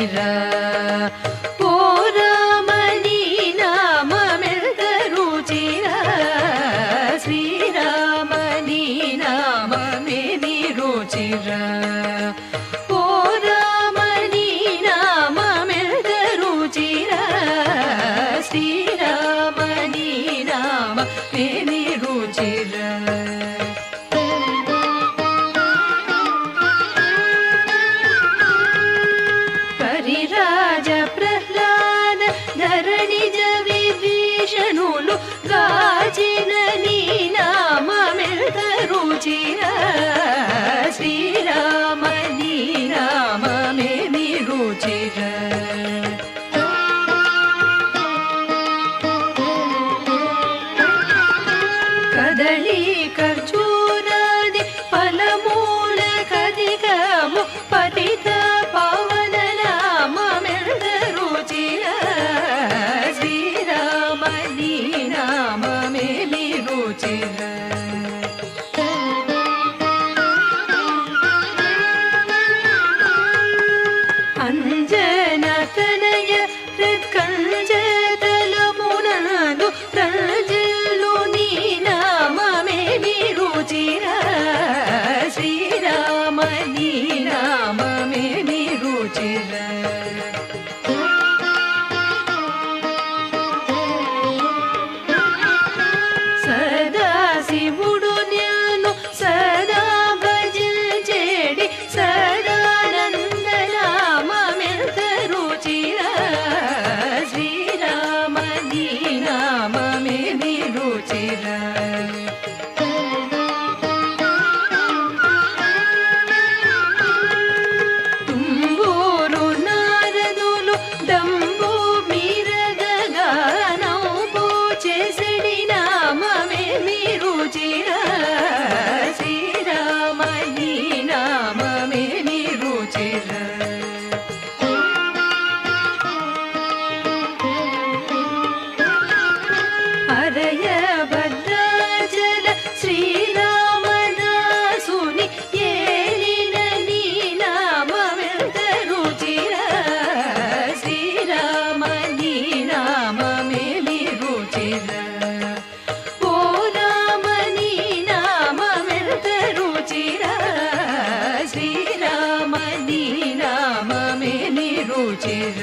रुचिर ओ राम नी नाममेंत रुचिर श्रीराम नी नाममेनि रुचिर ओ राम नी नाममेंत रुचिर श्रीराम नी नाममेनि रुचिर राज प्रह्लाद धरणिज विभीषणुलु गाचिन नी नाममेंत रुचिर श्रीराम नी नाममेनि रुचिर कदली खर्जूरादि फलमूल कदिकमु पतित पावन नाममेंत रुचिर श्रीराम नी नाममेनि रुचिर अंजन तनय हृत्कंज तलमुनंदु रंजिल्लु नी नाममेनि रुचिर श्रीराम नी नाममेनि रुचिर सदा शिवुडु निन्नु सदा भजिंचेडि सदानंद नाममेंत रुचिर श्रीराम नी नाममेनि रुचिर श्रीराम नी नाममेनि रुचिर हरय भद्राचल श्रीरामदासुनि येलिन नी नाममेंत रुचिर श्रीराम नी नाममेनि रुचिर श्रीराम नी नाममेनि रुचिर।